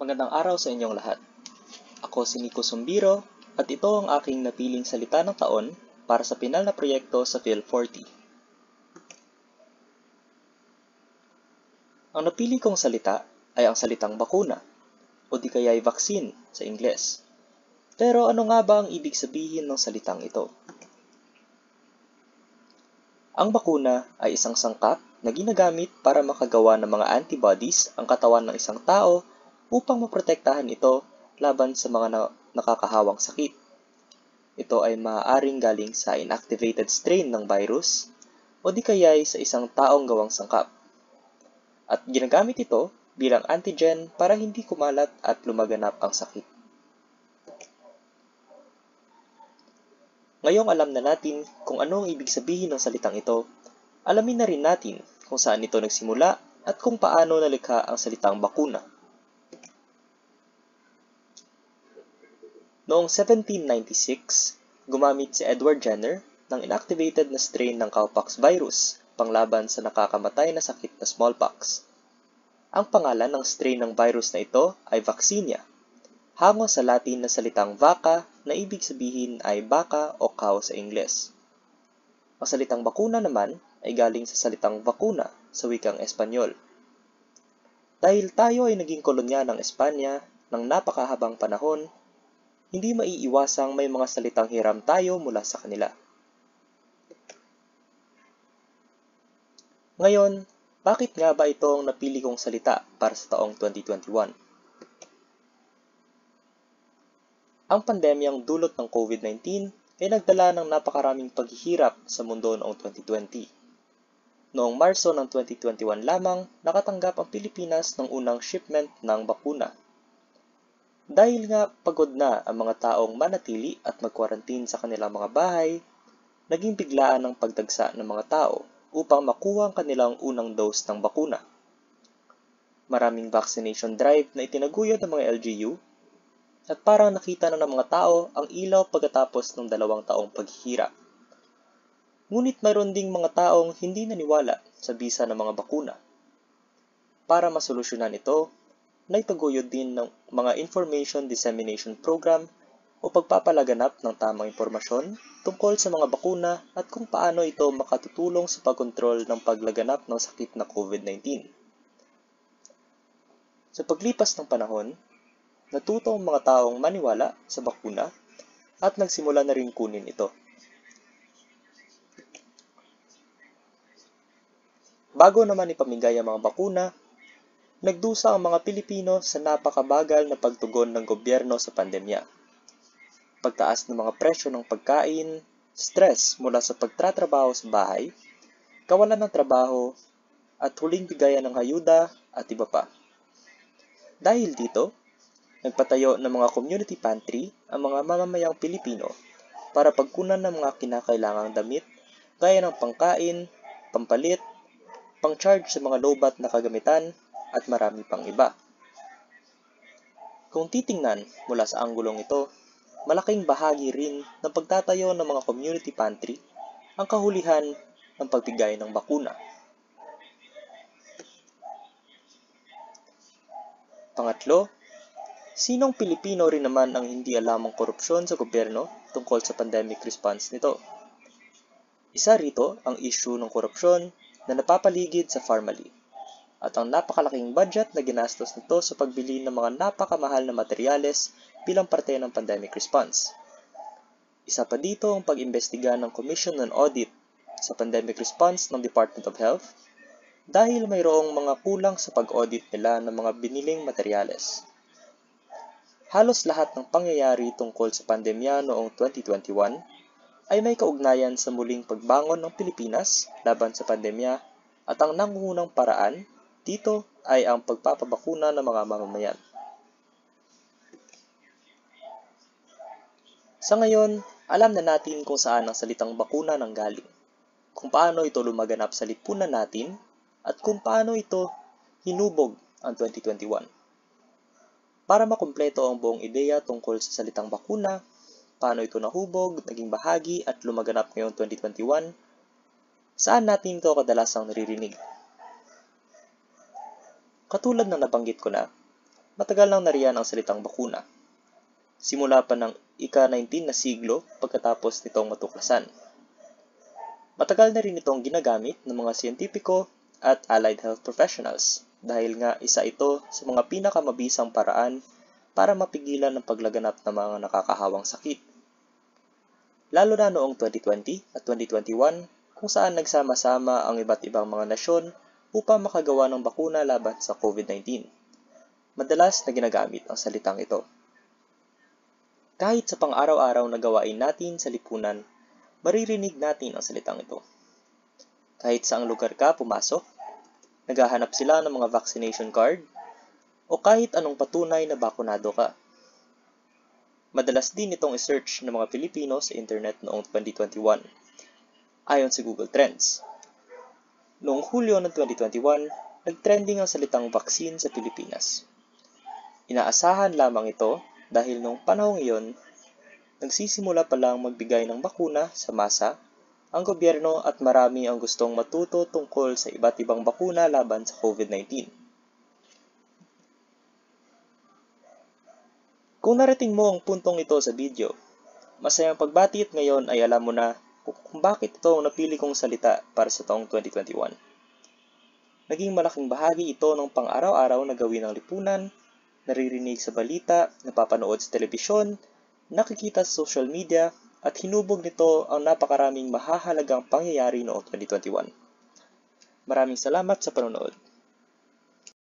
Magandang araw sa inyong lahat. Ako si Nico Sumbiro at ito ang aking napiling salita ng taon para sa pinal na proyekto sa Phil 40. Ang napili kong salita ay ang salitang bakuna o di kaya'y vaccine sa Ingles. Pero ano nga ba ang ibig sabihin ng salitang ito? Ang bakuna ay isang sangkap na ginagamit para makagawa ng mga antibodies ang katawan ng isang tao upang maprotektahan ito laban sa mga nakakahawang sakit. Ito ay maaaring galing sa inactivated strain ng virus o di kaya'y sa isang taong gawang sangkap. At ginagamit ito bilang antigen para hindi kumalat at lumaganap ang sakit. Ngayong alam na natin kung ano ang ibig sabihin ng salitang ito, alamin na rin natin kung saan ito nagsimula at kung paano nalikha ang salitang bakuna. Noong 1796, gumamit si Edward Jenner ng inactivated na strain ng cowpox virus panglaban sa nakakamatay na sakit na smallpox. Ang pangalan ng strain ng virus na ito ay vaccinia, hango sa Latin na salitang vacca na ibig sabihin ay baka o cow sa Ingles. Ang salitang bakuna naman ay galing sa salitang vacuna sa wikang Espanyol. Dahil tayo ay naging kolonya ng Espanya ng napakahabang panahon, hindi maiiwasang may mga salitang hiram tayo mula sa kanila. Ngayon, bakit nga ba ito ang napili kong salita para sa taong 2021? Ang pandemyang dulot ng COVID-19 ay nagdala ng napakaraming paghihirap sa mundo noong 2020. Noong Marso ng 2021 lamang, nakatanggap ang Pilipinas ng unang shipment ng bakuna. Dahil nga pagod na ang mga taong manatili at mag-quarantine sa kanilang mga bahay, naging biglaan ang pagdagsa ng mga tao upang makuha ang kanilang unang dose ng bakuna. Maraming vaccination drive na itinaguyod ng mga LGU at parang nakita na ng mga tao ang ilaw pagkatapos ng 2 taong paghihirap. Ngunit mayroon ding mga taong hindi naniwala sa bisa ng mga bakuna. Para masolusyonan ito, naitaguyod din ng mga information dissemination program o pagpapalaganap ng tamang impormasyon tungkol sa mga bakuna at kung paano ito makatutulong sa pagkontrol ng paglaganap ng sakit na COVID-19. Sa paglipas ng panahon, natuto ang mga taong maniwala sa bakuna at nagsimula na rin kunin ito. Bago naman ipamigay ang mga bakuna, nagdusa ang mga Pilipino sa napakabagal na pagtugon ng gobyerno sa pandemya. Pagtaas ng mga presyo ng pagkain, stress mula sa pagtatrabaho sa bahay, kawalan ng trabaho, at huling bigayan ng ayuda at iba pa. Dahil dito, nagpatayo ng mga community pantry ang mga mamamayang Pilipino para pagkunan ng mga kinakailangang damit gaya ng pangkain, pampalit, pang-charge sa mga lobat na kagamitan at marami pang iba. Kung titingnan mula sa anggulong ito, malaking bahagi rin ng pagtatayo ng mga community pantry ang kahulihan ng pagbigay ng bakuna. Pangatlo, sinong Pilipino rin naman ang hindi alam ang korupsyon sa gobyerno tungkol sa pandemic response nito? Isa rito ang issue ng korupsyon na napapaligid sa Pharmaly at ang napakalaking budget na ginastos nito sa pagbili ng mga napakamahal na materyales bilang parte ng pandemic response. Isa pa dito ang pag-imbestiga ng Commission on Audit sa pandemic response ng Department of Health dahil mayroong mga kulang sa pag-audit nila ng mga biniling materyales. Halos lahat ng pangyayari tungkol sa pandemya noong 2021 ay may kaugnayan sa muling pagbangon ng Pilipinas laban sa pandemya at ang nangungunang paraan dito ay ang pagpapabakuna ng mga mamamayan. Sa ngayon, alam na natin kung saan ang salitang bakuna nanggaling, kung paano ito lumaganap sa lipunan natin, at kung paano ito hinubog ang 2021. Para makumpleto ang buong ideya tungkol sa salitang bakuna, paano ito nahubog, naging bahagi at lumaganap ngayong 2021, saan natin ito kadalasang naririnig? Katulad ng nabanggit ko na, matagal nang nariyan ang salitang bakuna. Simula pa ng ika-19 na siglo pagkatapos nitong matuklasan. Matagal na rin itong ginagamit ng mga siyentipiko at allied health professionals dahil nga isa ito sa mga pinakamabisang paraan para mapigilan ang paglaganap ng mga nakakahawang sakit. Lalo na noong 2020 at 2021 kung saan nagsama-sama ang iba't ibang mga nasyon upang makagawa ng bakuna laban sa COVID-19. Madalas na ginagamit ang salitang ito. Kahit sa pang-araw-araw na gawain natin sa lipunan, maririnig natin ang salitang ito. Kahit saang lugar ka pumasok, naghahanap sila ng mga vaccination card o kahit anong patunay na bakunado ka. Madalas din itong i-search ng mga Pilipino sa internet noong 2021, ayon sa Google Trends. Noong Hulyo ng 2021, nag-trending ang salitang vaccine sa Pilipinas. Inaasahan lamang ito dahil noong panahong iyon, nagsisimula pa lang magbigay ng bakuna sa masa ang gobyerno at marami ang gustong matuto tungkol sa iba't ibang bakuna laban sa COVID-19. Kung narating mo ang puntong ito sa video, masayang pagbati at ngayon ay alam mo na kung bakit ito ang napili kong salita para sa taong 2021. Naging malaking bahagi ito ng pang-araw-araw na gawin ng lipunan, naririnig sa balita, napapanood sa telebisyon, nakikita sa social media, at hinubog nito ang napakaraming mahahalagang pangyayari noong 2021. Maraming salamat sa panonood.